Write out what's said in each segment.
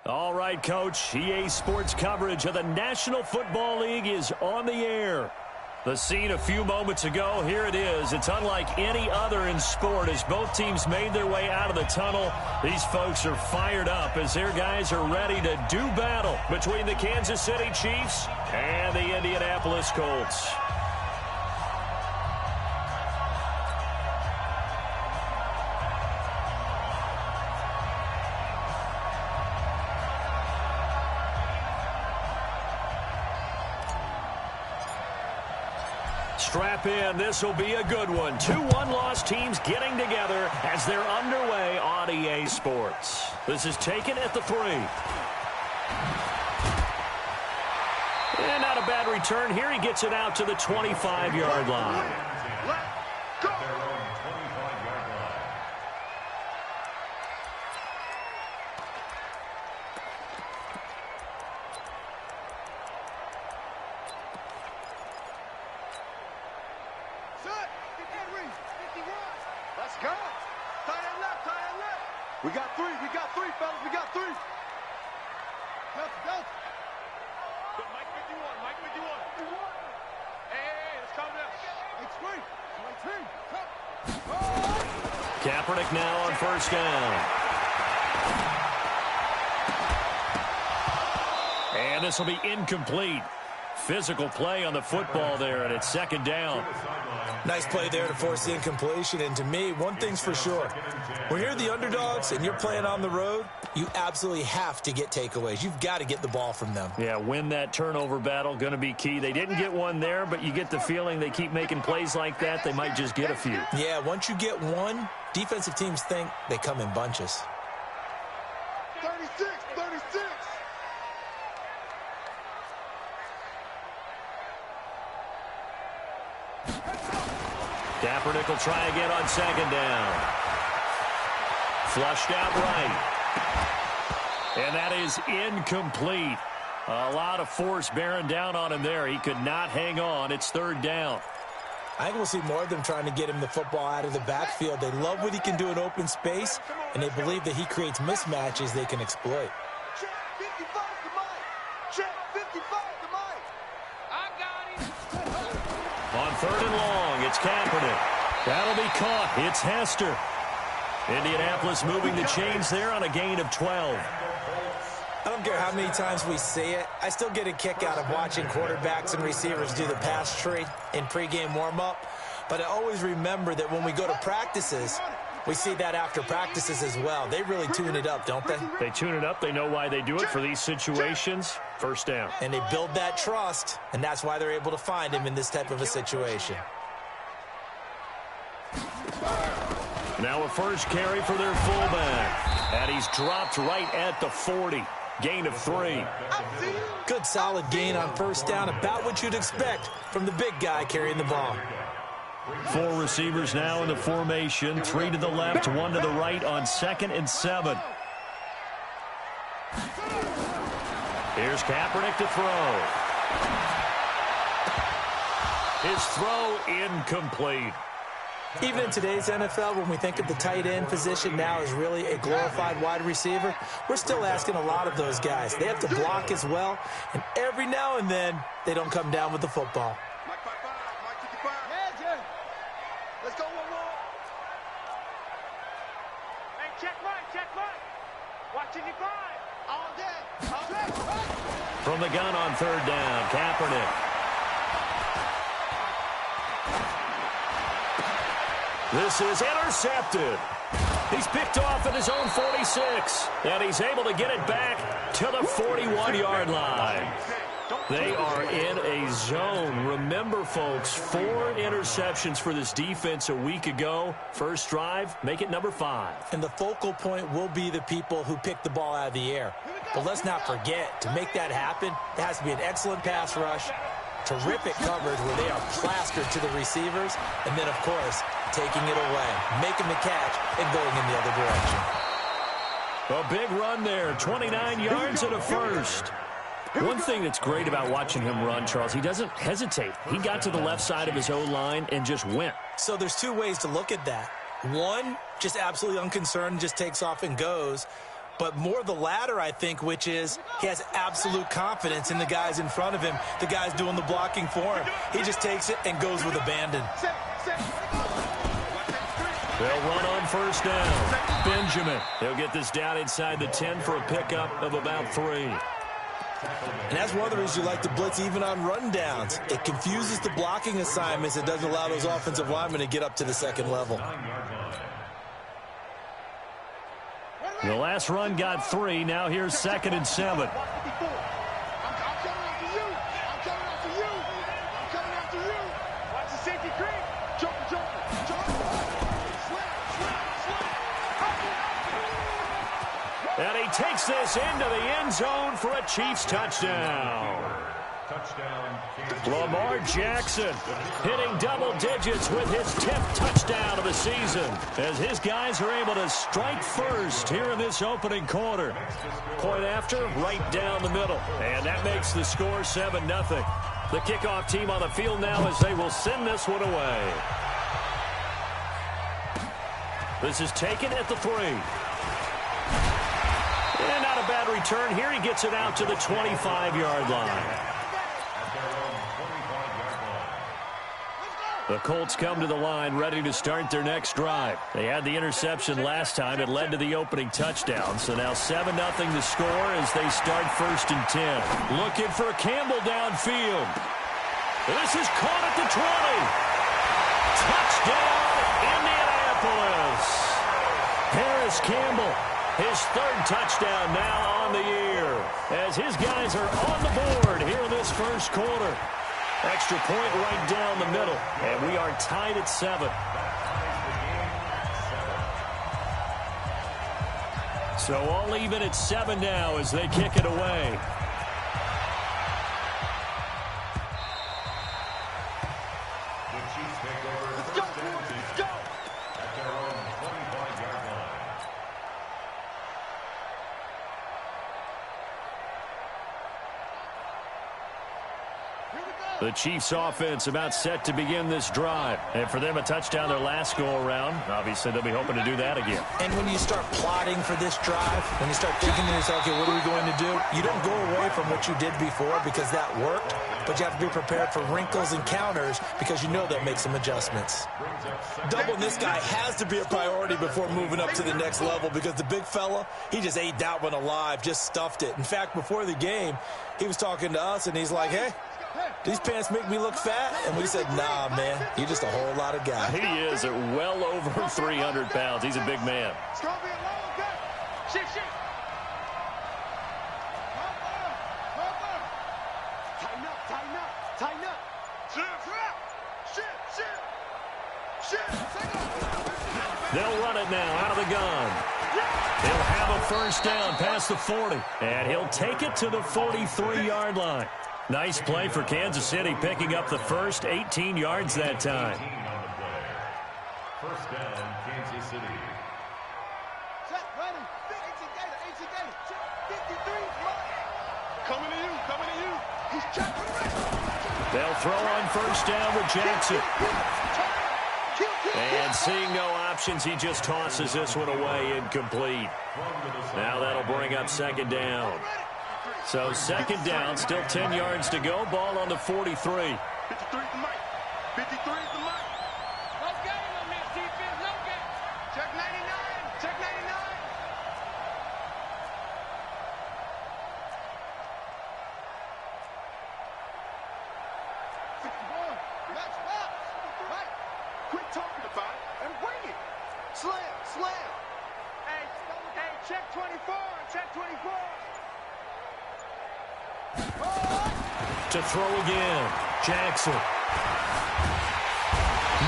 All right, Coach. EA Sports coverage of the National Football League is on the air. The scene a few moments ago, here it is. It's unlike any other in sport as both teams made their way out of the tunnel. These folks are fired up as their guys are ready to do battle between the Kansas City Chiefs and the Indianapolis Colts. Strap in. This will be a good one. Two one-loss teams getting together as they're underway on EA Sports. This is taken at the 3. And not a bad return here. He gets it out to the 25-yard line. We got three, fellas. We got three. Go. Mike 51. Hey, let's calm down. It's three. Kaepernick now on first down. And this will be incomplete. Physical play on the football there, and it's second down. Nice play there to force the incompletion. And to me, one thing's for sure. When you're the underdogs and you're playing on the road, you absolutely have to get takeaways. You've got to get the ball from them. Yeah, win that turnover battle, going to be key. They didn't get one there, but you get the feeling they keep making plays like that, they might just get a few. Yeah, once you get one, defensive teams think they come in bunches. 36. Kaepernick will try again on second down. Flushed out right. And that is incomplete. A lot of force bearing down on him there. He could not hang on. It's third down. I think we'll see more of them trying to get him the football out of the backfield. They love what he can do in open space, and they believe that he creates mismatches they can exploit. Check 55 to Mike. Check 55 to Mike. I got him. On third and long, it's Kaepernick. That'll be caught. It's Hester. Indianapolis moving the chains there on a gain of 12. I don't care how many times we say it, I still get a kick out of watching quarterbacks and receivers do the pass tree in pregame warm-up. But I always remember that when we go to practices, we see that after practices as well. They really tune it up, don't they? They tune it up. They know why they do it for these situations. First down. And they build that trust, and that's why they're able to find him in this type of a situation. Now a first carry for their fullback. And he's dropped right at the 40. Gain of 3. Good solid gain on first down, about what you'd expect from the big guy carrying the ball. 4 receivers now in the formation. 3 to the left, 1 to the right on 2nd and 7. Here's Kaepernick to throw. His throw incomplete. Even in today's NFL, when we think of the tight end position now as really a glorified wide receiver, we're still asking a lot of those guys. They have to block as well, and every now and then, they don't come down with the football. Mike 55. Mike 55. Yeah. Let's go one more. Hey, check Mike. Watching you five. All day. From the gun on third down, Kaepernick. This is intercepted. He's picked off at his own 46, and he's able to get it back to the 41-yard line. They are in a zone. Remember, folks, 4 interceptions for this defense a week ago. First drive, make it number 5. And the focal point will be the people who pick the ball out of the air. But let's not forget, to make that happen, it has to be an excellent pass rush, terrific coverage where they are plastered to the receivers, and then, of course, taking it away, making the catch, and going in the other direction. A big run there, 29 yards and a first. One thing that's great about watching him run, Charles, he doesn't hesitate. He got to the left side of his O-line and just went. So there's 2 ways to look at that. One, just absolutely unconcerned, just takes off and goes. but more the latter, I think, which is he has absolute confidence in the guys in front of him, the guys doing the blocking for him. He just takes it and goes with abandon. They'll run on first down. Benjamin. He'll get this down inside the 10 for a pickup of about 3. And that's one of the reasons you like to blitz even on rundowns. It confuses the blocking assignments. It doesn't allow those offensive linemen to get up to the second level. The last run got 3. Now here's 2nd and 7. And he takes this into the end zone for a Chiefs touchdown. Lamar Jackson hitting double digits with his 10th touchdown of the season as his guys are able to strike first here in this opening quarter. Point after, right down the middle. And that makes the score 7-0. The kickoff team on the field now as they will send this one away. This is taken at the 3. And not a bad return here. He gets it out to the 25-yard line. The Colts come to the line ready to start their next drive. They had the interception last time. It led to the opening touchdown. So now 7-0 the score as they start 1st and 10. Looking for Campbell downfield. This is caught at the 20. Touchdown, Indianapolis. Harris Campbell, his 3rd touchdown now on the year as his guys are on the board here in this first quarter. Extra point right down the middle, and we are tied at 7. So all even at 7 now as they kick it away. The Chiefs offense about set to begin this drive. And for them, a touchdown their last go-around. Obviously, they'll be hoping to do that again. And when you start plotting for this drive, when you start thinking to yourself, okay, what are we going to do? You don't go away from what you did before because that worked, but you have to be prepared for wrinkles and counters because you know they'll make some adjustments. Doubling this guy has to be a priority before moving up to the next level because the big fella, he just ate that one alive, just stuffed it. In fact, before the game, he was talking to us, and he's like, hey, these pants make me look fat? And we said, nah, man, you're just a whole lot of guy. He is at well over 300 pounds. He's a big man. It's going to be a long game. Shift. Tighten up. Shift. They'll run it now out of the gun. They'll have a first down past the 40. And he'll take it to the 43-yard line. Nice play for Kansas City, picking up the first 18 yards that time. First down, Kansas City. Set, ready. 18 Gator. 53. Coming to you. He's checking. They'll throw on first down with Jackson. And seeing no options, he just tosses this one away incomplete. Now that'll bring up 2nd down. So 2nd down, still 10 yards to go. Ball on the 43. 53 is the mic. 53 is the mic. No game on this defense. No game. Check 99. Check 99. Let's rock. Right. Quit talking about it and bring it. Slam. Hey, check 24. Check 24. To throw again, Jackson.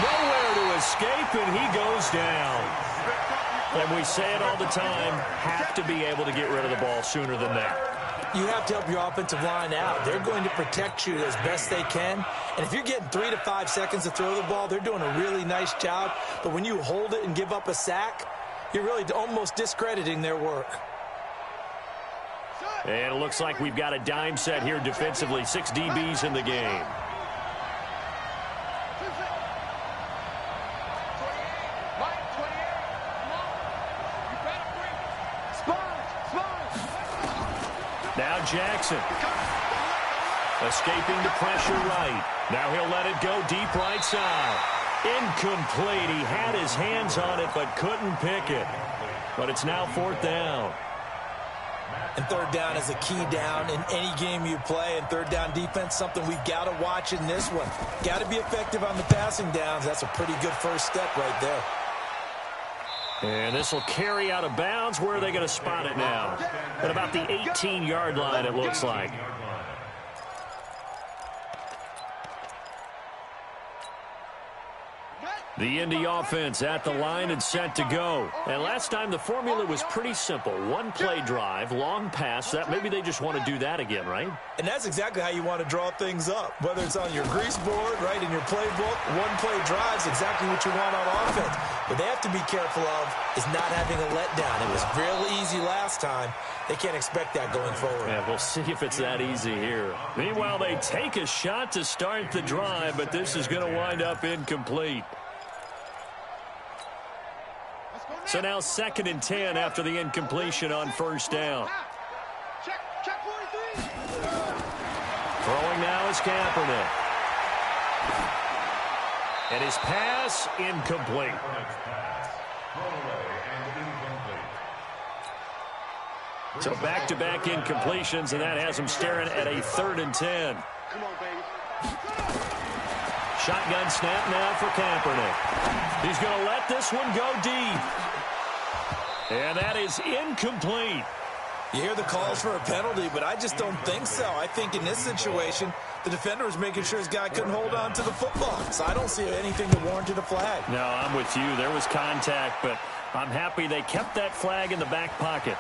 Nowhere to escape, and he goes down. And we say it all the time, have to be able to get rid of the ball sooner than that. You have to help your offensive line out. They're going to protect you as best they can. And if you're getting 3 to 5 seconds to throw the ball, they're doing a really nice job. But when you hold it and give up a sack, you're really almost discrediting their work. And it looks like we've got a dime set here defensively. 6 DBs in the game. Now Jackson. Escaping the pressure right. Now he'll let it go deep right side. Incomplete. He had his hands on it but couldn't pick it. But it's now 4th down. And 3rd down is a key down in any game you play. And 3rd down defense, something we've got to watch in this one. Got to be effective on the passing downs. That's a pretty good first step right there. And this will carry out of bounds. Where are they going to spot it now? At about the 18-yard line, it looks like. The Indy offense at the line and set to go. And last time the formula was pretty simple. One play drive, long pass. That maybe they just want to do that again, right? And that's exactly how you want to draw things up. Whether it's on your grease board, right, in your playbook, one play drive is exactly what you want on offense. What they have to be careful of is not having a letdown. It was real easy last time. They can't expect that going forward. Yeah, we'll see if it's that easy here. Meanwhile, they take a shot to start the drive, but this is going to wind up incomplete. So now 2nd and 10 after the incompletion on 1st down. Check 43. Throwing now is Kaepernick. And his pass incomplete. So back-to-back incompletions, and that has him staring at a 3rd and 10. Come on, baby. Shotgun snap now for Kaepernick. He's going to let this one go deep. And that is incomplete. You hear the calls for a penalty, but I just don't think so. I think in this situation, the defender was making sure his guy couldn't hold on to the football. So I don't see anything that warranted a flag. No, I'm with you. There was contact, but I'm happy they kept that flag in the back pocket.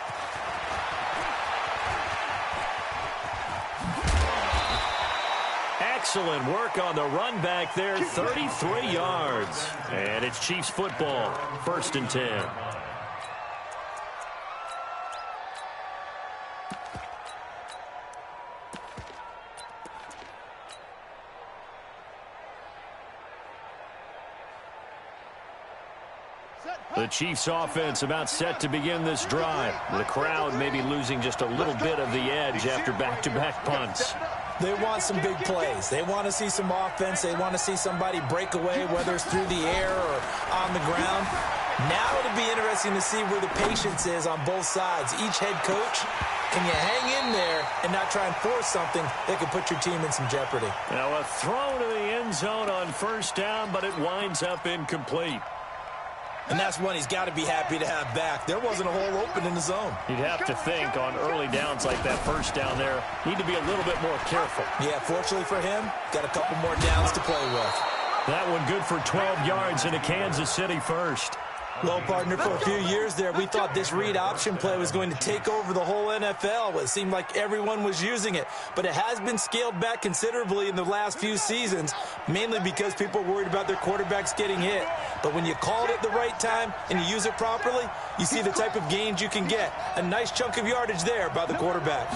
Excellent work on the run back there, 33 yards. And it's Chiefs football, 1st and 10. The Chiefs offense about set to begin this drive. The crowd maybe losing just a little bit of the edge after back-to-back punts. They want some big plays. They want to see some offense. They want to see somebody break away, whether it's through the air or on the ground. Now it'll be interesting to see where the patience is on both sides. Each head coach, can you hang in there and not try and force something that could put your team in some jeopardy? Now a throw to the end zone on 1st down, but it winds up incomplete. And that's one he's got to be happy to have back. There wasn't a hole open in the zone. You'd have to think on early downs like that 1st down there, need to be a little bit more careful. Yeah, fortunately for him, got a couple more downs to play with. That one good for 12 yards into Kansas City 1st. Well, partner, for a few years there, we thought this read option play was going to take over the whole NFL. It seemed like everyone was using it, but it has been scaled back considerably in the last few seasons, mainly because people are worried about their quarterbacks getting hit. But when you call it at the right time and you use it properly, you see the type of gains you can get. A nice chunk of yardage there by the quarterback.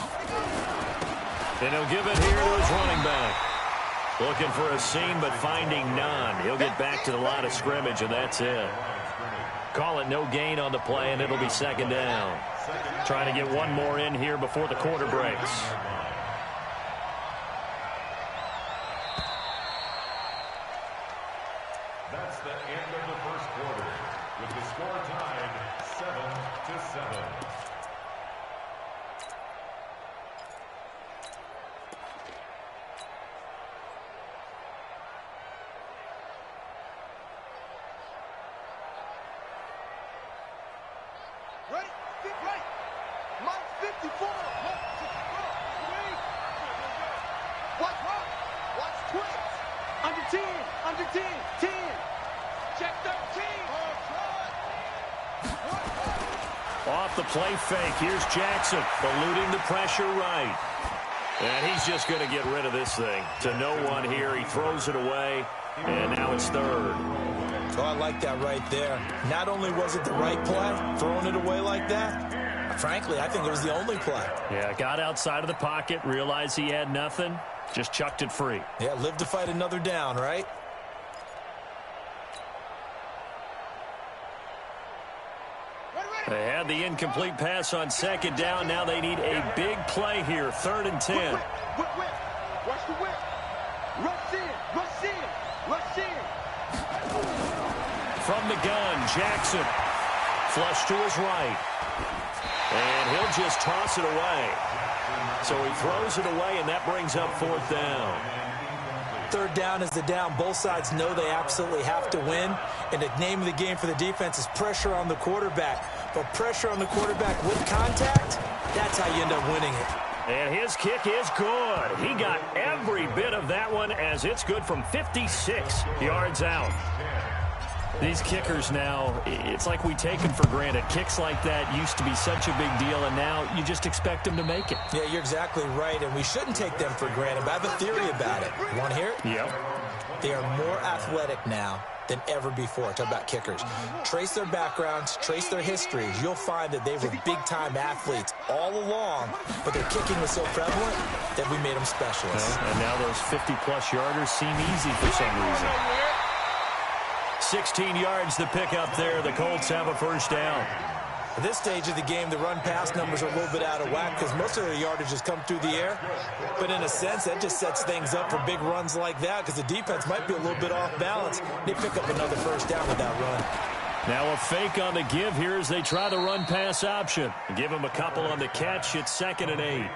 And he'll give it here to his running back. Looking for a seam, but finding none. He'll get back to the line of scrimmage, and that's it. Call it no gain on the play, and it'll be 2nd down. Trying to get one more in here before the quarter breaks. That's the end of the 1st quarter, with the score tied 7-7. Ready? Deep right. Mike 54. Watch rock. Watch twist. Under 10. Under 10. 10. Check 13. Off the play fake. Here's Jackson eluding the pressure right. And he's just going to get rid of this thing. To no one here. He throws it away. And now it's 3rd. Oh, I like that right there. Not only was it the right play, throwing it away like that, frankly, I think it was the only play. Yeah, got outside of the pocket, realized he had nothing, just chucked it free. Yeah, live to fight another down, right? Ready, ready. They had the incomplete pass on second down. Now they need a big play here. 3rd and 10. Watch the whip. Rush in. Rush in. Rush in. From the gun, Jackson. Flush to his right. And he'll just toss it away. So he throws it away, and that brings up 4th down. 3rd down is the down. Both sides know they absolutely have to win. And the name of the game for the defense is pressure on the quarterback. But pressure on the quarterback with contact, that's how you end up winning it. And his kick is good. He got every bit of that one as it's good from 56 yards out. These kickers now, it's like we take them for granted. Kicks like that used to be such a big deal, and now you just expect them to make it. Yeah, you're exactly right, and we shouldn't take them for granted. But I have a theory about it. You want to hear it? Yep. They are more athletic now than ever before. Talk about kickers. Trace their backgrounds, trace their histories. You'll find that they were big-time athletes all along, but their kicking was so prevalent that we made them specialists. And now those 50-plus yarders seem easy for some reason. 16 yards to pick up there. The Colts have a 1st down. At this stage of the game, the run-pass numbers are a little bit out of whack because most of their yardage has come through the air. But in a sense, that just sets things up for big runs like that because the defense might be a little bit off balance. They pick up another 1st down with that run. Now a fake on the give here as they try the run-pass option. Give him a couple on the catch. It's 2nd and 8.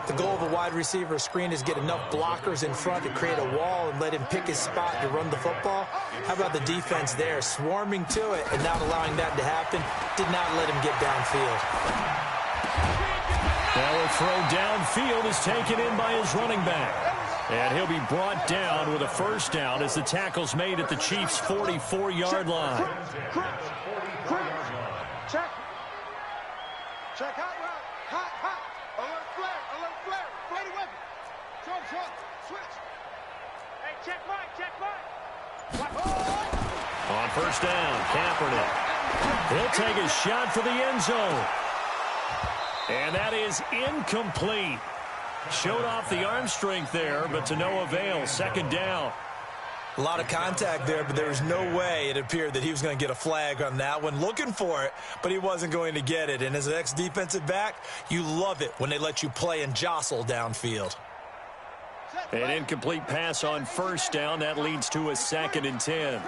The goal of a wide receiver screen is get enough blockers in front to create a wall and let him pick his spot to run the football. How about the defense there, swarming to it and not allowing that to happen? Did not let him get downfield. Now a throw downfield is taken in by his running back. And he'll be brought down with a 1st down as the tackle's made at the Chiefs' 44-yard line. Check. Check hot route. Hot. Alert flare. Ready weapon. Jump. Switch. Hey, check Mike. On 1st down, Kaepernick. He'll take a shot for the end zone. And that is incomplete. Showed off the arm strength there, but to no avail. 2nd down. A lot of contact there, but there was no way it appeared that he was going to get a flag on that one. Looking for it, but he wasn't going to get it. And as an ex-defensive back, you love it when they let you play and jostle downfield. An incomplete pass on 1st down. That leads to a 2nd and 10.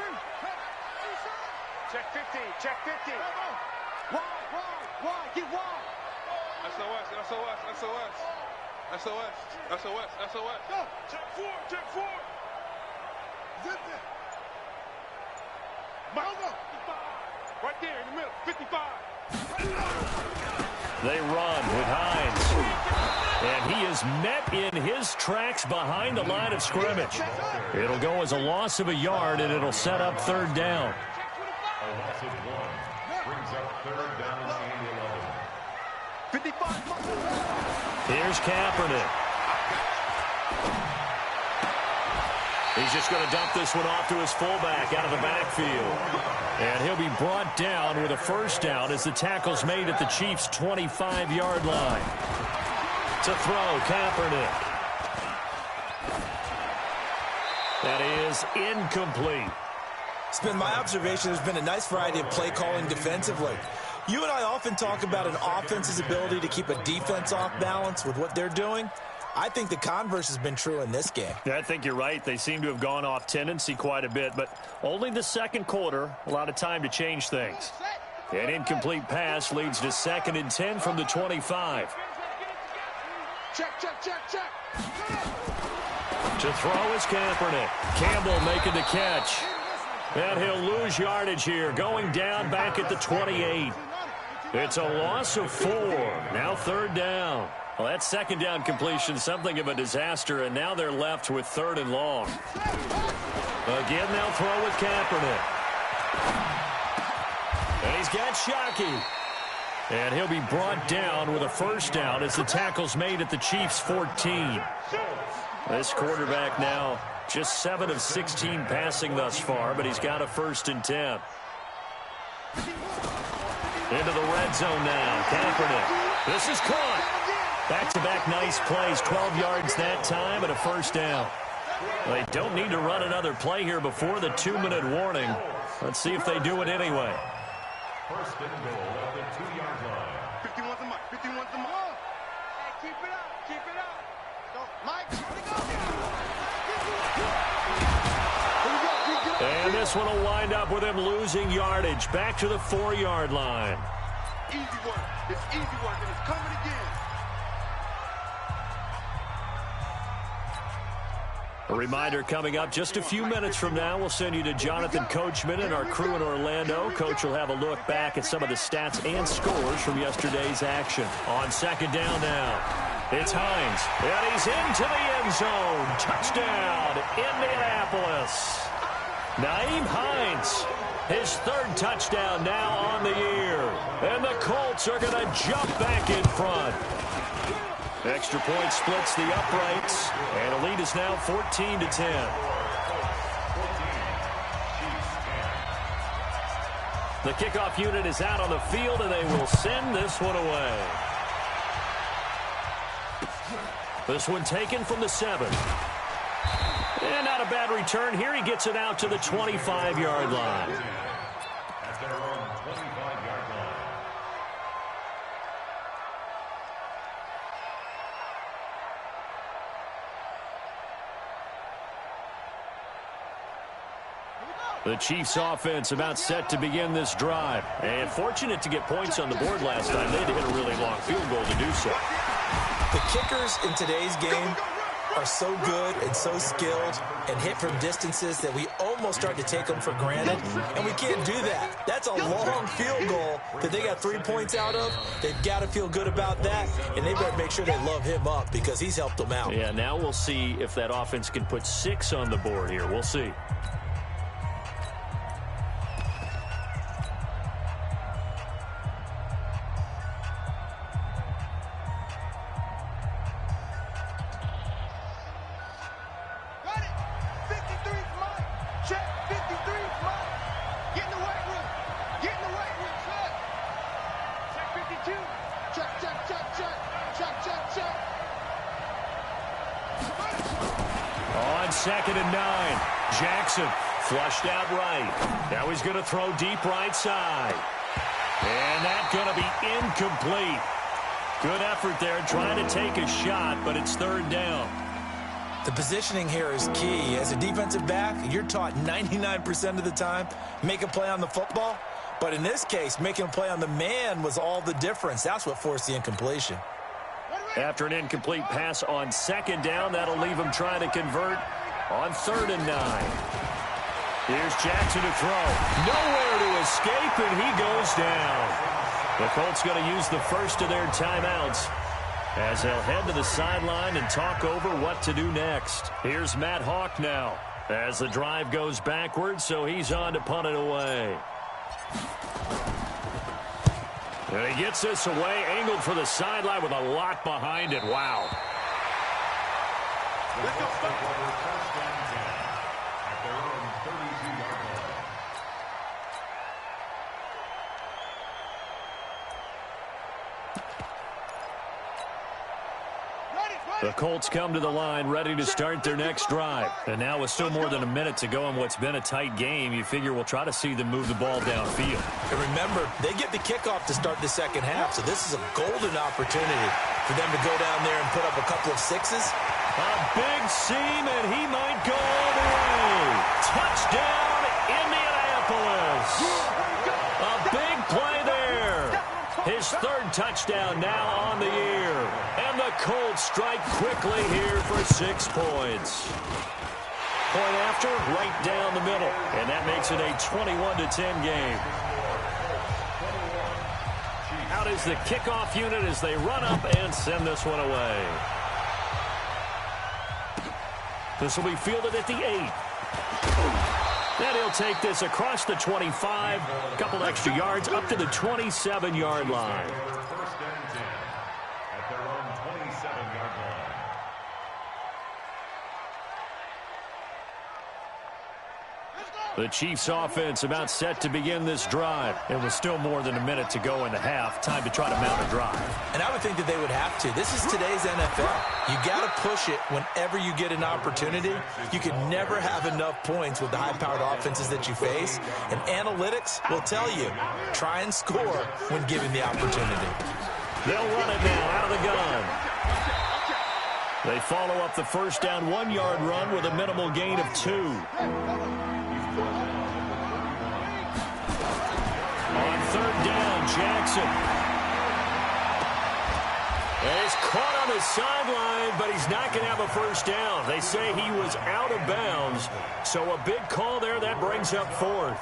Check 50. Wide. Get wide. SOS. Go. Check 4. Zip it. Right there in the middle. 55. They run with Hines. And he is met in his tracks behind the line of scrimmage. It'll go as a loss of a yard, and it'll set up 3rd down. A loss of 1 brings up 3rd down and 11. 55. Here's Kaepernick. He's just going to dump this one off to his fullback out of the backfield. And he'll be brought down with a 1st down as the tackle's made at the Chiefs' 25-yard line. To throw, Kaepernick. That is incomplete. It's been my observation there's been a nice variety of play calling defensively. You and I often talk about an offense's ability to keep a defense off balance with what they're doing. I think the converse has been true in this game. Yeah, I think you're right. They seem to have gone off tendency quite a bit, but only the 2nd quarter, a lot of time to change things. An incomplete pass leads to 2nd and 10 from the 25. Check. To throw is Kaepernick. Campbell making the catch. And he'll lose yardage here, going down back at the 28. It's a loss of 4. Now 3rd down. Well, that 2nd down completion, something of a disaster, and now they're left with 3rd and long. Again, they'll throw with Kaepernick. And he's got Shockey. And he'll be brought down with a 1st down as the tackle's made at the Chiefs' 14. This quarterback now just 7 of 16 passing thus far, but he's got a 1st and 10. Into the red zone now. Kaepernick. This is caught. Back-to-back nice plays. 12 yards that time and a 1st down. They don't need to run another play here before the 2-minute warning. Let's see if they do it anyway. First and goal at the 2-yard line. 51's the mark. 51's the mark. Hey, keep it up. Keep it up. Go, Mike. And this one will wind up with him losing yardage. Back to the 4-yard line. Easy work. It's easy work, and it's coming again. A reminder coming up just a few minutes from now. We'll send you to Jonathan Coachman and our crew in Orlando. Coach will have a look back at some of the stats and scores from yesterday's action. On second down now, it's Hines. And he's into the end zone. Touchdown, Indianapolis. Naeem Hines, his third touchdown now on the year. And the Colts are going to jump back in front. Extra point splits the uprights, and the lead is now 14-10. The kickoff unit is out on the field, and they will send this one away. This one taken from the 7. And not a bad return here. He gets it out to the 25-yard line. At their own 25-yard line. The Chiefs offense about set to begin this drive. And fortunate to get points on the board last time. They had to hit a really long field goal to do so. The kickers in today's game are so good and so skilled and hit from distances that we almost start to take them for granted, and we can't do that. That's a long field goal that they got 3 points out of. They've got to feel good about that, and they better make sure they love him up because he's helped them out. Yeah, now we'll see if that offense can put 6 on the board here. We'll see. Second and 9. Jackson flushed out right. Now he's going to throw deep right side. And that's going to be incomplete. Good effort there trying to take a shot, but it's third down. The positioning here is key. As a defensive back, you're taught 99% of the time, make a play on the football. But in this case, making a play on the man was all the difference. That's what forced the incompletion. After an incomplete pass on second down, that'll leave him trying to convert on 3rd and 9. Here's Jackson to throw. Nowhere to escape, and he goes down. The Colts going to use the first of their timeouts as they'll head to the sideline and talk over what to do next. Here's Matt Hawk now as the drive goes backwards, so he's on to punt it away. And he gets this away, angled for the sideline with a lot behind it. Wow. Let's go. First and 10 at their own 32-yard line. The Colts come to the line ready to start their next drive. And now with still more than a minute to go in what's been a tight game, you figure we'll try to see them move the ball downfield. And remember, they get the kickoff to start the second half, so this is a golden opportunity for them to go down there and put up a couple of 6s. A big seam, and he might go all the way. Touchdown, Indianapolis. A big play there. His third touchdown now on the year. And the Colts strike quickly here for 6 points. Point after, right down the middle. And that makes it a 21-10 game. Out is the kickoff unit as they run up and send this one away. This will be fielded at the 8. Then he'll take this across the 25, a couple extra yards up to the 27-yard line. First and 10 at their own 27-yard line. Let's go. The Chiefs offense about set to begin this drive. It was still more than a minute to go in the half. Time to try to mount a drive. And I would think that they would have to. This is today's NFL. You got to push it whenever you get an opportunity. You can never have enough points with the high-powered offenses that you face. And analytics will tell you, try and score when given the opportunity. They'll run it now out of the gun. They follow up the first down 1-yard run with a minimal gain of 2. On third down, Jackson. And he's caught on the sideline, but he's not going to have a first down. They say he was out of bounds. So a big call there. That brings up 4th.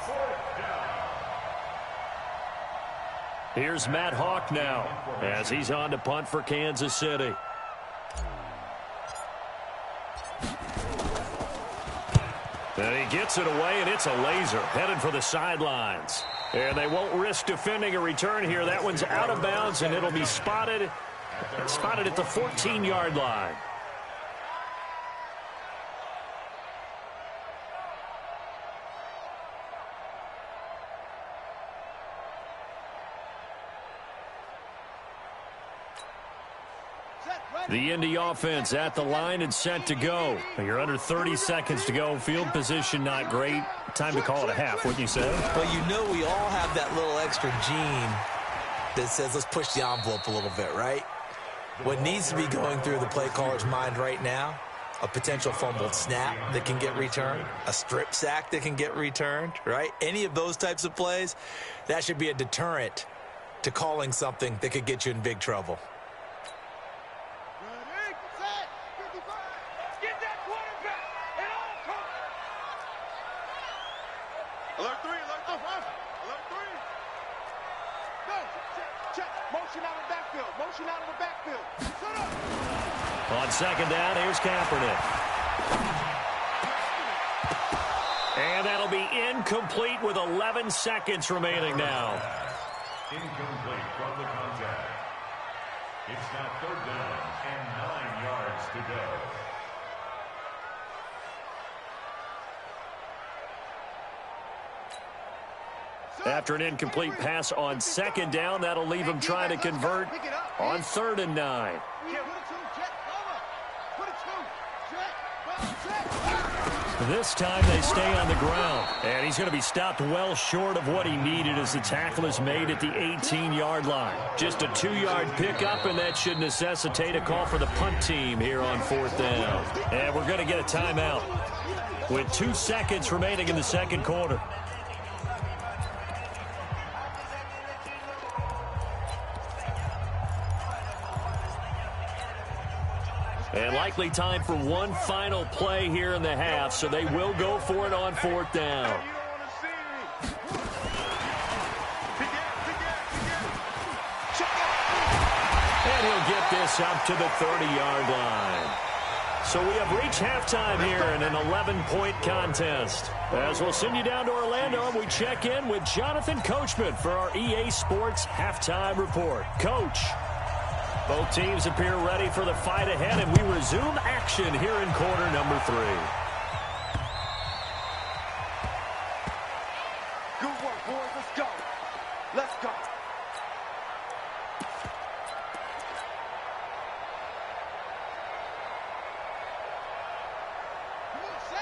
Here's Matt Hawk now as he's on to punt for Kansas City. And he gets it away, and it's a laser headed for the sidelines. And they won't risk defending a return here. That one's out of bounds, and it'll be spotted at the 14-yard line. The Indy offense at the line and set to go. You're under 30 seconds to go. Field position not great. Time to call it a half, wouldn't you say? Well, you know we all have that little extra gene that says let's push the envelope a little bit, right? What needs to be going through the play caller's mind right now, a potential fumbled snap that can get returned, a strip sack that can get returned, right? Any of those types of plays, that should be a deterrent to calling something that could get you in big trouble. On second down, here's Kaepernick. And that'll be incomplete with 11 seconds remaining now. Incomplete from the contact. It's now third down and 9 yards to go. After an incomplete pass on second down, that'll leave him trying to convert on 3rd and 9. This time they stay on the ground, and he's going to be stopped well short of what he needed as the tackle is made at the 18-yard line. Just a 2-yard pickup, and that should necessitate a call for the punt team here on 4th down. And we're going to get a timeout with 2 seconds remaining in the second quarter. And likely time for one final play here in the half, so they will go for it on 4th down. And he'll get this up to the 30-yard line. So we have reached halftime here in an 11-point contest. As we'll send you down to Orlando, we check in with Jonathan Coachman for our EA Sports Halftime Report. Coach. Both teams appear ready for the fight ahead, and we resume action here in quarter number 3. Good work, boys. Let's go. Let's go.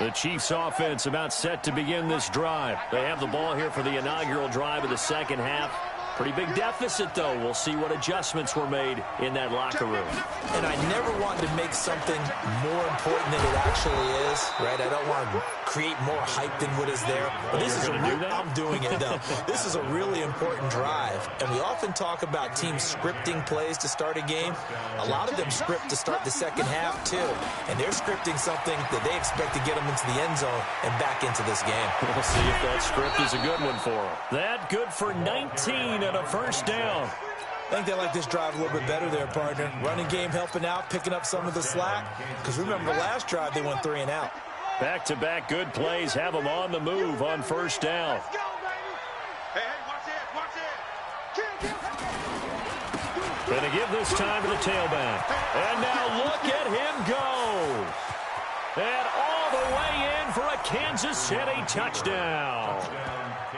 The Chiefs offense about set to begin this drive. They have the ball here for the inaugural drive of the second half. Pretty big deficit, though. We'll see what adjustments were made in that locker room. And I never want to make something more important than it actually is, right? I don't want to create more hype than what is there. But this is I'm doing it, though. This is a really important drive. And we often talk about teams scripting plays to start a game. A lot of them script to start the second half, too. And they're scripting something that they expect to get them into the end zone and back into this game. We'll see if that script is a good one for them. That good for 19 and a first down. I think they like this drive a little bit better there, partner. Running game helping out, picking up some of the slack. Because remember, the last drive they went 3 and out. Back-to-back good plays have them on the move on first down. Let's go, baby. Hey, watch this, watch this. Going to give this time to the tailback. And now look at him go. And all the way in in for a Kansas City touchdown.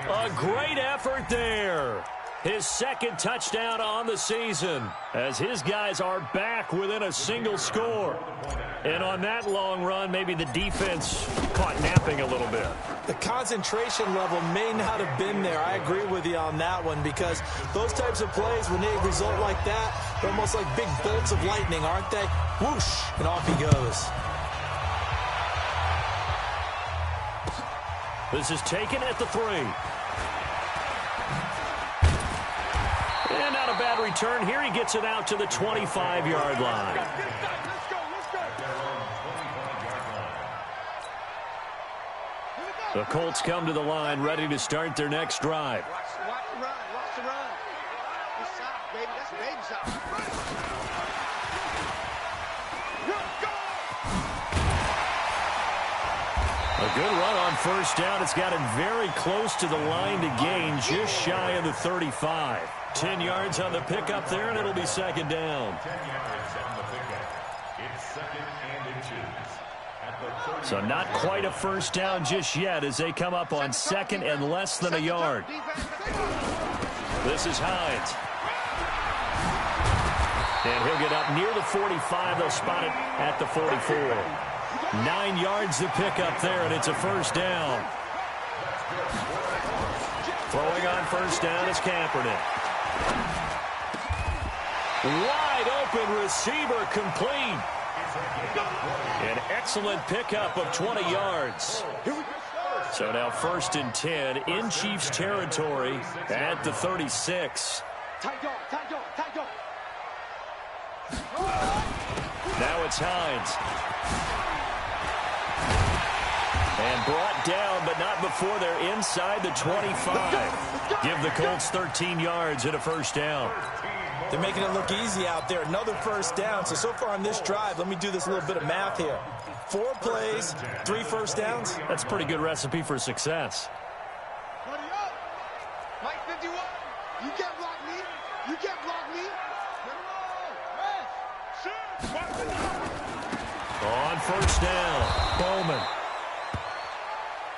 A great effort there. His second touchdown on the season as his guys are back within a single score. And on that long run, maybe the defense caught napping a little bit. The concentration level may not have been there. I agree with you on that one because those types of plays, when they result like that, they're almost like big bolts of lightning, aren't they? Whoosh, and off he goes. This is taken at the 3. And not a bad return here. He gets it out to the 25-yard line. The Colts come to the line, ready to start their next drive. Watch the run. Watch the run. Good shot, baby. That's baby shot. A good run on first down. It's got it very close to the line to gain, just shy of the 35. 10 yards on the pickup there, and it'll be second down. 10 yards on the pickup. It's second and inches. At the 30. So not quite a first down just yet as they come up on second and less than a yard. This is Hines. And he'll get up near the 45. They'll spot it at the 44. 9 yards to pick up there, and it's a first down. Throwing on first down is Kaepernick. Wide open receiver complete. An excellent pickup of 20 yards. So now first and 10 in Chiefs territory at the 36. Now it's Hines. And brought down, but not before they're inside the 25. Give the Colts 13 yards and a first down. They're making it look easy out there. Another first down. So far on this drive, let me do this little bit of math here. 4 plays, 3 first downs. That's a pretty good recipe for success. Mike 51. You can't block me. You can't block me. On first down, Bowman.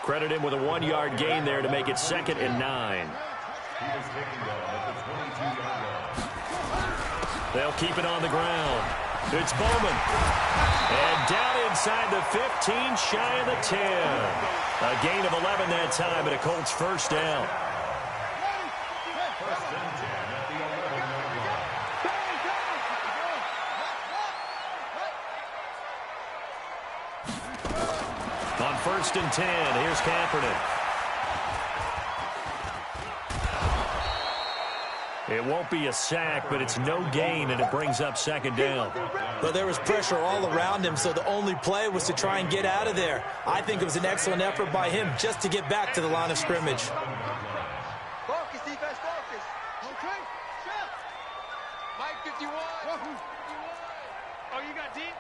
Credit him with a 1-yard gain there to make it second and 9. They'll keep it on the ground. It's Bowman. And down inside the 15, shy of the 10. A gain of 11 that time, and a Colts first down. On first and 10, here's Kaepernick. It won't be a sack, but it's no gain, and it brings up second down. But there was pressure all around him, so the only play was to try and get out of there. I think it was an excellent effort by him just to get back to the line of scrimmage. Focus, defense, focus. Okay, Chef. Mike 51. Oh, you got deep?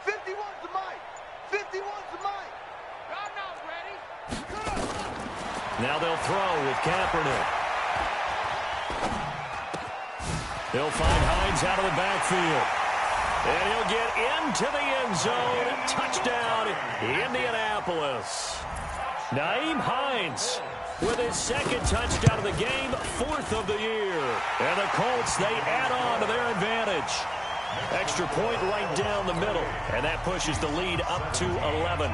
51's the Mike. 51's the Mike. I'm not ready. Now they'll throw with Kaepernick. He'll find Hines out of the backfield. And he'll get into the end zone. Touchdown, Indianapolis. Nyheim Hines with his second touchdown of the game, 4th of the year. And the Colts, they add on to their advantage. Extra point right down the middle. And that pushes the lead up to 11.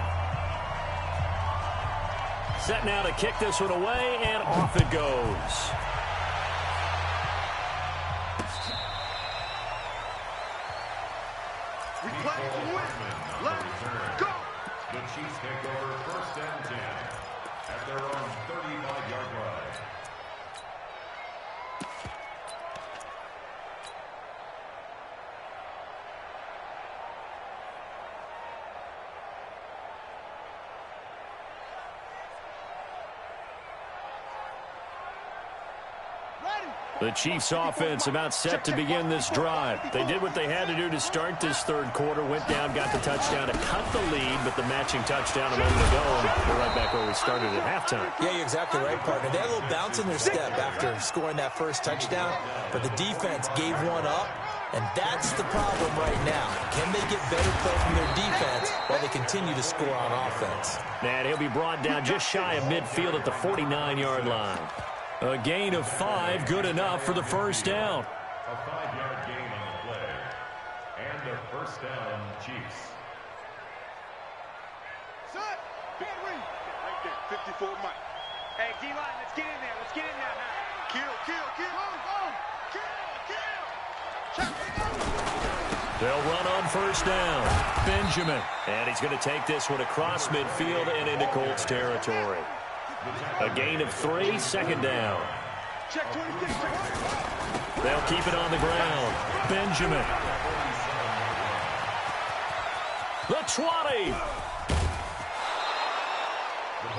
Set now to kick this one away, and off it goes. We play to win. Let's go. The Chiefs take over first and 10 at their own 35-yard line. The Chiefs offense about set to begin this drive. They did what they had to do to start this third quarter, went down, got the touchdown to cut the lead, but the matching touchdown a moment ago, and we're right back where we started at halftime. Yeah, you're exactly right, partner. They had a little bounce in their step after scoring that first touchdown, but the defense gave one up, And that's the problem right now. Can they get better play from their defense while they continue to score on offense? And he'll be brought down just shy of midfield at the 49-yard line. A gain of 5, good enough for the first down. A 5-yard gain on the play. And a first down, Chiefs. Set. Big read. Right there. 54 Mike. Hey, D-line, let's get in there. Let's get in there now. Kill, kill, kill. Go. Kill, kill. Check. They'll run on first down. Benjamin. And he's going to take this one across midfield and into Colts territory. A gain of 3, second down. Check 26. They'll keep it on the ground. Benjamin. The 20.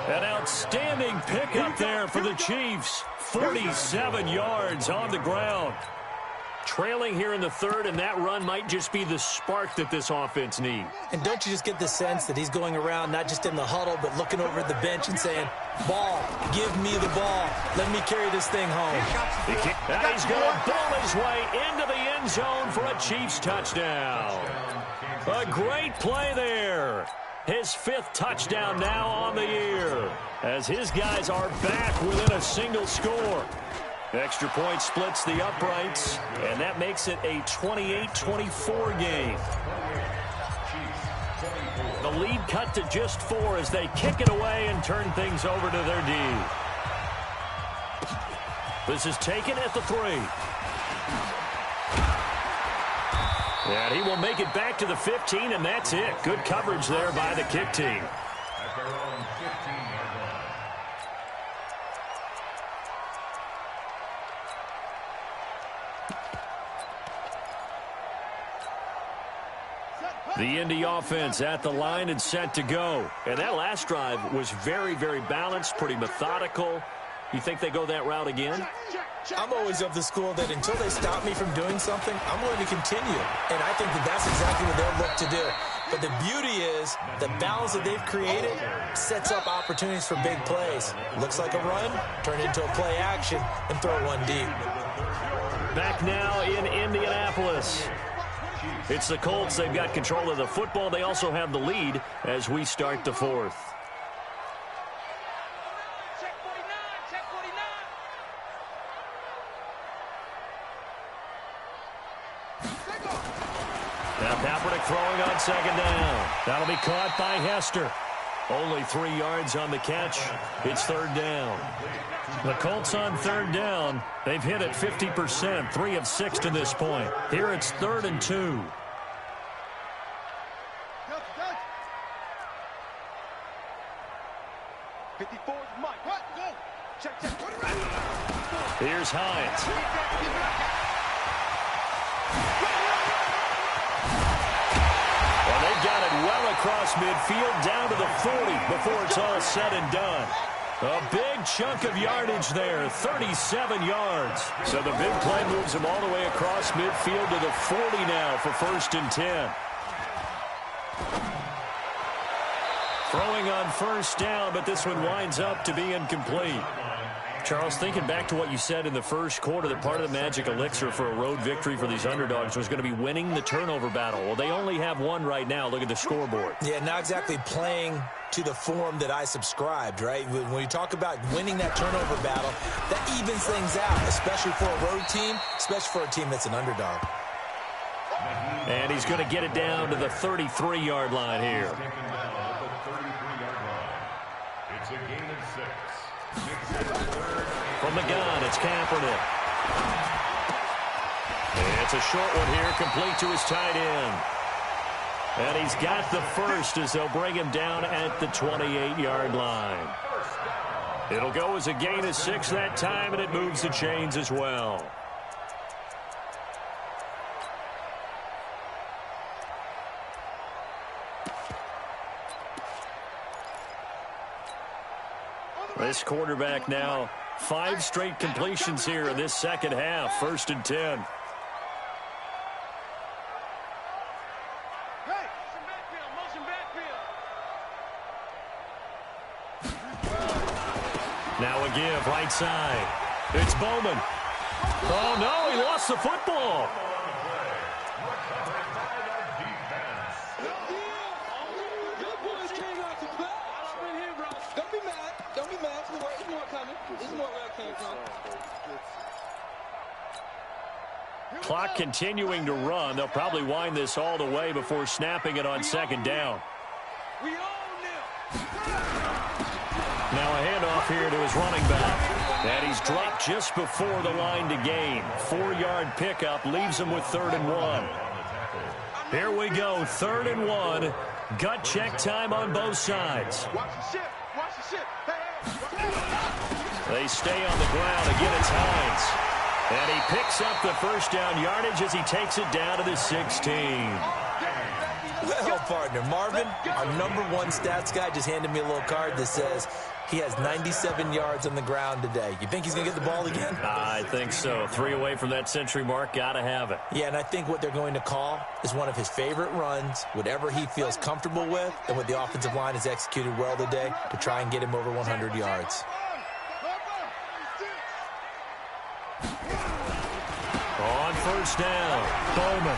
An outstanding pickup there for the Chiefs. 47 yards on the ground. Trailing here in the third, and that run might just be the spark that this offense needs. And don't you just get the sense that he's going around not just in the huddle, but looking over at the bench and saying, ball, give me the ball. Let me carry this thing home. And he's going to ball his way into the end zone for a Chiefs touchdown. A great play there. His 5th touchdown now on the year, as his guys are back within a single score. Extra point splits the uprights, and that makes it a 28-24 game. The lead cut to just 4 as they kick it away and turn things over to their D. This is taken at the 3. And he will make it back to the 15, and that's it. Good coverage there by the kick team. At their own 15-yard line. The Indy offense at the line and set to go. And that last drive was very, very balanced, pretty methodical. You think they go that route again? I'm always of the school that until they stop me from doing something, I'm going to continue. And I think that that's exactly what they'll look to do. But the beauty is the balance that they've created sets up opportunities for big plays. Looks like a run, turn into a play action, and throw one deep. Back now in Indianapolis. It's the Colts. They've got control of the football. They also have the lead as we start the 4th. Now Kaepernick throwing on second down. That'll be caught by Hester. Only 3 yards on the catch. It's third down. The Colts on third down. They've hit it 50%, 3 of 6 to this point. Here it's 3rd and 2. Here's Hines. Well, they've got it well across midfield, down to the 40 before it's all said and done. A big chunk of yardage there, 37 yards. So the big play moves them all the way across midfield to the 40 now for 1st and 10. Throwing on first down, but this one winds up to be incomplete. Charles, thinking back to what you said in the first quarter, that part of the magic elixir for a road victory for these underdogs was going to be winning the turnover battle. Well, they only have one right now. Look at the scoreboard. Yeah, not exactly playing to the form that I subscribed, right? When you talk about winning that turnover battle, that evens things out, especially for a road team, especially for a team that's an underdog. And he's going to get it down to the 33-yard line here. It's a gain of 6. From the gun, it's Kaepernick. It's a short one here, complete to his tight end. And he's got the first as they'll bring him down at the 28-yard line. It'll go as a gain of 6 that time, and it moves the chains as well. This quarterback now, 5 straight completions here in this second half. 1st and 10. Now a give, right side. It's Bowman. Oh, no, he lost the football. clock continuing to run. They'll probably wind this all the way before snapping it on second down. Now a handoff here to his running back. And he's dropped just before the line to gain. 4-yard pickup leaves him with 3rd and 1. Here we go, 3rd and 1. Gut check time on both sides. Watch the ship. Watch the ship. They stay on the ground. Again, it's Hines. And he picks up the first down yardage as he takes it down to the 16. Well, partner, Marvin, our #1 stats guy, just handed me a little card that says he has 97 yards on the ground today. You think he's going to get the ball again? I think so. 3 away from that century mark. Got to have it. Yeah, and I think what they're going to call is one of his favorite runs, whatever he feels comfortable with, and what the offensive line has executed well today to try and get him over 100 yards. On first down, Bowman.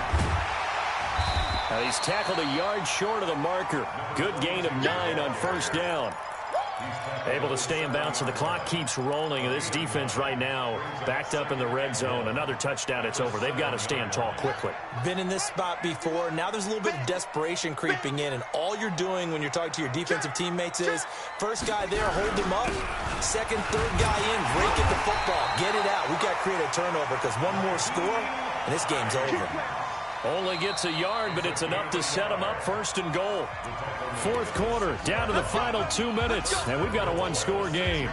Now he's tackled a yard short of the marker. Good gain of 9 on first down. Able to stay in bounds, so the clock keeps rolling. And this defense right now backed up in the red zone. Another touchdown, it's over. They've got to stand tall quickly. Been in this spot before. Now there's a little bit of desperation creeping in, and all you're doing when you're talking to your defensive teammates is first guy there, hold him up. Second, third guy in, break at the football. Get it out. We've got to create a turnover because one more score, and this game's over. Only gets a yard, but it's enough to set him up 1st and goal. 4th quarter, down to the final 2 minutes, and we've got a 1-score game.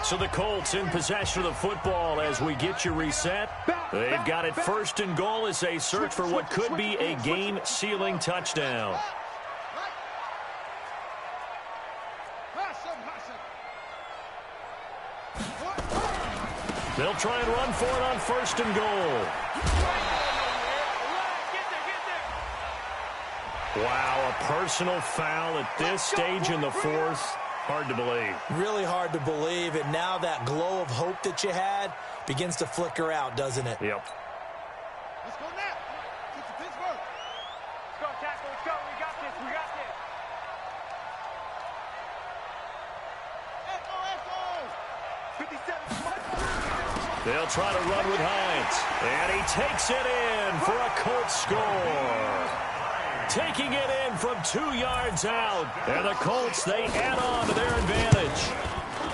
So the Colts in possession of the football as we get you reset. They've got it 1st and goal as they search for what could be a game-sealing touchdown. They'll try and run for it on 1st and goal. Wow, a personal foul at this stage in the 4th. Hard to believe. Really hard to believe, and now that glow of hope that you had begins to flicker out, doesn't it? Let's Yep. go now. Get to Pittsburgh. Let's go, tackle. Let's go. We got this. We got this. Echo. 57. They'll try to run with Hines. And he takes it in for a Colts score. Taking it in from 2 yards out. And the Colts, they add on to their advantage.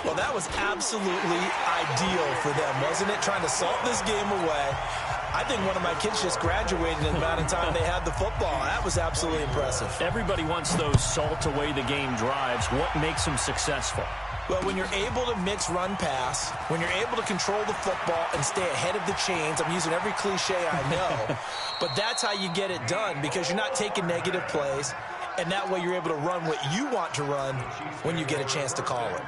Well, that was absolutely ideal for them, wasn't it? Trying to salt this game away. I think one of my kids just graduated in the amount of time they had the football. That was absolutely impressive. Everybody wants those salt-away-the-game drives. What makes them successful? Well, when you're able to mix run-pass, when you're able to control the football and stay ahead of the chains, I'm using every cliche I know, but that's how you get it done because you're not taking negative plays, and that way you're able to run what you want to run when you get a chance to call it.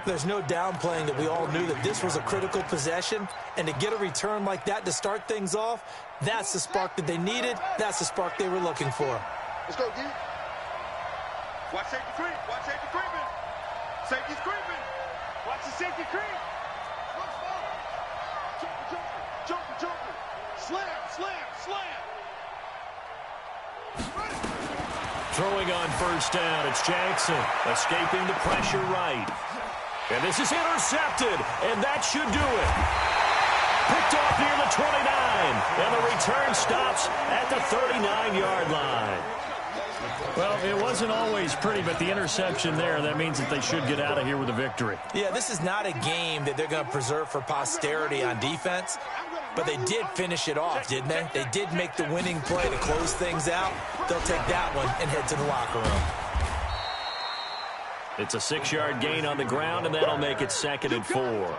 There's no downplaying that we all knew that this was a critical possession, and to get a return like that to start things off, that's the spark that they needed. That's the spark they were looking for. Let's go, D. Watch safety creep. Watch safety creeping. Safety's creeping. Watch the safety creep. Jumper. Slam. Throwing on first down, it's Jackson. Escaping the pressure right. And this is intercepted, and that should do it. Picked off near the 29, and the return stops at the 39-yard line. Well, it wasn't always pretty, but the interception there, that means that they should get out of here with a victory. Yeah, this is not a game that they're going to preserve for posterity on defense, but they did finish it off, didn't they? They did make the winning play to close things out. They'll take that one and head to the locker room. It's a 6-yard gain on the ground, and that'll make it 2nd and 4.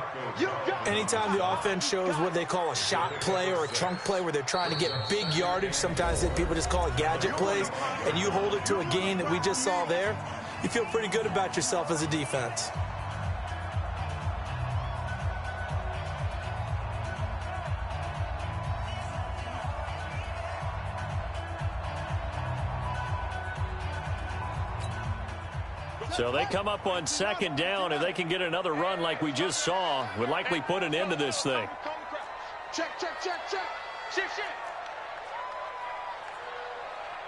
Anytime the offense shows what they call a shot play or a chunk play where they're trying to get big yardage, sometimes people just call it gadget plays, and you hold it to a gain that we just saw there, you feel pretty good about yourself as a defense. So they come up on 2nd down. If they can get another run like we just saw, would likely put an end to this thing. Check. Shit.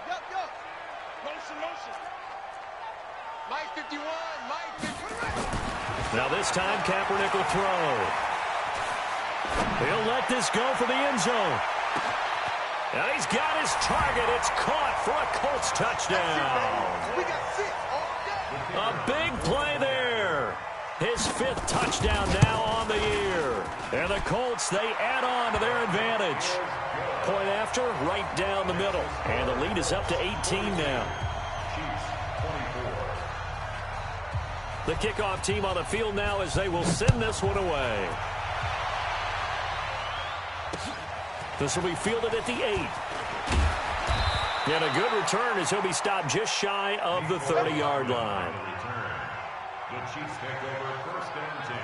Yup. Motion. Mike 51. Now this time, Kaepernick will throw. He'll let this go for the end zone. And he's got his target. It's caught for a Colts touchdown. We got 6 all day. A big play there. His 5th touchdown now on the year. And the Colts, they add on to their advantage. Point after, right down the middle. And the lead is up to 18 now. The kickoff team on the field now as they will send this one away. This will be fielded at the 8. And a good return as he'll be stopped just shy of the 30-yard line. The Chiefs take over 1st and 10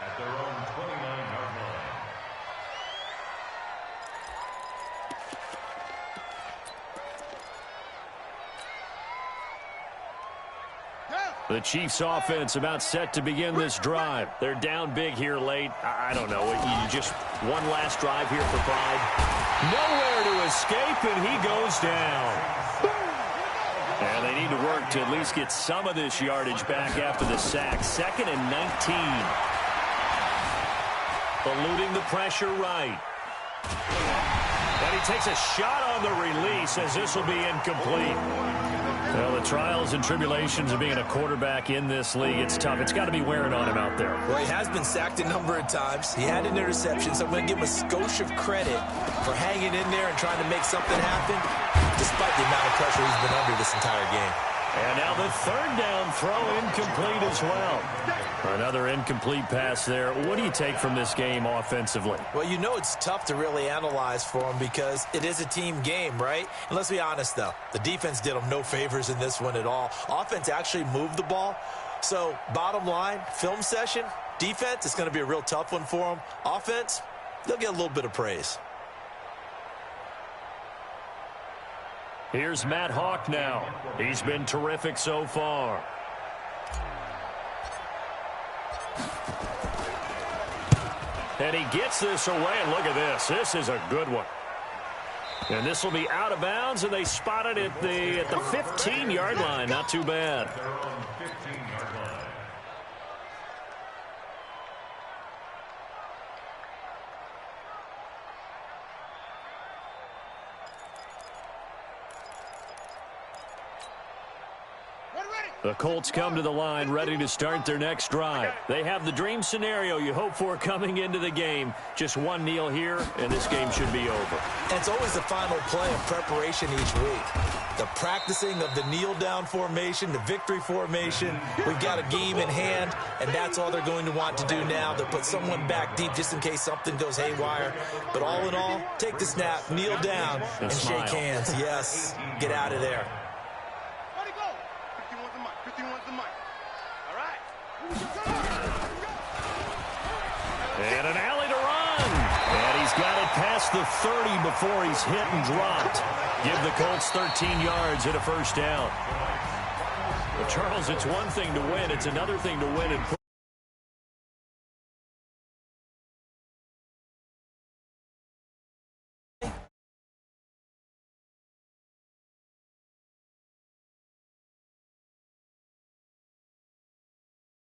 at their own 29-yard line. The Chiefs offense about set to begin this drive. They're down big here late. I don't know. You just one last drive here for pride. Nowhere to escape, and he goes down. And they need to work to at least get some of this yardage back after the sack. 2nd and 19. Eluding the pressure right. And he takes a shot on the release as this will be incomplete. Well, the trials and tribulations of being a quarterback in this league, it's tough. It's got to be wearing on him out there. Well, he has been sacked a number of times. He had an interception, so I'm going to give him a skosh of credit for hanging in there and trying to make something happen, despite the amount of pressure he's been under this entire game. And now the 3rd down throw incomplete as well. Another incomplete pass there. What do you take from this game offensively? Well, you know it's tough to really analyze for him because it is a team game, right? And let's be honest, though. The defense did them no favors in this one at all. Offense actually moved the ball. So, bottom line, film session, defense, it's going to be a real tough one for them. Offense, they'll get a little bit of praise. Here's Matt Hawk now. He's been terrific so far. And he gets this away, and look at this. This is a good one. And this will be out of bounds, and they spot it at the 15-yard line. Not too bad. Their own 15-yard line. The Colts come to the line ready to start their next drive. They have the dream scenario you hope for coming into the game. Just one kneel here, and this game should be over. And it's always the final play of preparation each week. The practicing of the kneel-down formation, the victory formation. We've got a game in hand, and that's all they're going to want to do now. They'll put someone back deep just in case something goes haywire. But all in all, take the snap, kneel down, and shake hands. Yes, get out of there. And an alley to run. And he's got it past the 30 before he's hit and dropped. Give the Colts 13 yards and a 1st down. Well, Charles, it's one thing to win. It's another thing to win and